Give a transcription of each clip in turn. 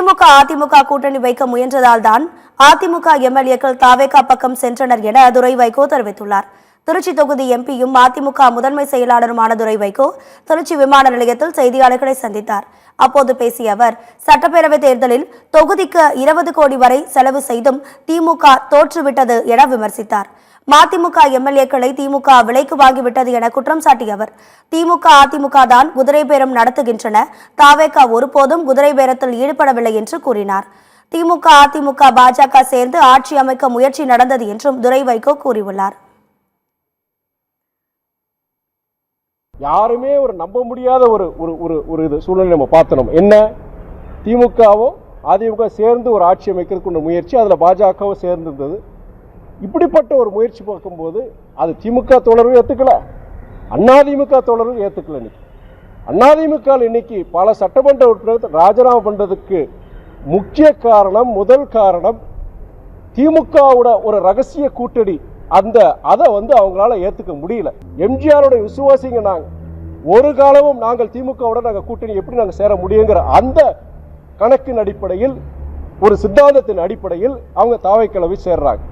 திமுக அதிமுக கூட்டணி வைக்க முயன்றதால் தான் அதிமுக எம்எல்ஏக்கள் தாவேகா பக்கம் சென்றனர் என துரை வைகோ தெரிவித்துள்ளார். திருச்சி தொகுதி எம்பியும் அதிமுக முதன்மை செயலாளருமான துரை வைகோ திருச்சி விமான நிலையத்தில் செய்தியாளர்களை சந்தித்தார். அப்போது பேசிய அவர், சட்டப்பேரவை தேர்தலில் தொகுதிக்கு 20 கோடி வரை செலவு செய்தும் திமுக தோற்றுவிட்டது என விமர்சித்தார். மதிமுக எம்எல்ஏக்களை திமுக விலைக்கு வாங்கிவிட்டது என குற்றம் சாட்டிய அவர், திமுக அதிமுக தான் குதிரை பேரம் நடத்துகின்றன, தாவேகா ஒருபோதும் குதிரை பேரத்தில் ஈடுபடவில்லை என்று கூறினார். திமுக அதிமுக பாஜக சேர்ந்து ஆட்சி அமைக்க முயற்சி நடந்தது என்றும் துரை வைகோ கூறியுள்ளார். யாருமே ஒரு நம்ப முடியாத ஒரு சூழ்நிலை நம்ம பார்த்தோம். என்ன, திமுகவும் அதிமுக சேர்ந்து ஒரு ஆட்சி அமைக்கிறதுக்கு முயற்சி, அதில் பாஜகவும் சேர்ந்திருந்தது. இப்படிப்பட்ட ஒரு முயற்சி பார்க்கும்போது அது திமுக தோழரும் ஏற்றுக்கல, அதிமுக தோழரும் ஏற்றுக்கல. இன்னைக்கு இன்னைக்கு பல சட்டமன்ற உறுப்பினர்கள் ராஜினாமா பண்றதுக்கு முக்கிய காரணம், முதல் காரணம் திமுகவோட ஒரு ரகசிய கூட்டணி. அதை அவங்களால ஏற்றுக்க முடியல. எம்ஜிஆரோட விசுவாசிங்க நாங்க, ஒரு காலமும் நாங்கள் திமுகவோட நாங்கள் கூட்டணி எப்படி நாங்கள் சேர முடியுங்கிற அந்த கணக்கின் அடிப்படையில், ஒரு சித்தாந்தத்தின் அடிப்படையில் அவங்க தாவைக்கிழமை சேர்றாங்க.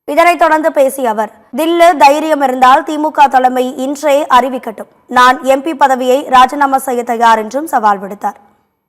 இதனைத் தொடர்ந்து பேசிய அவர், தில்லு தைரியம் இருந்தால் திமுக தலைமை இன்றே அறிவிக்கட்டும், நான் எம்பி பதவியை ராஜினாமா செய்ய தயார் என்றும் சவால் விடுத்தார்.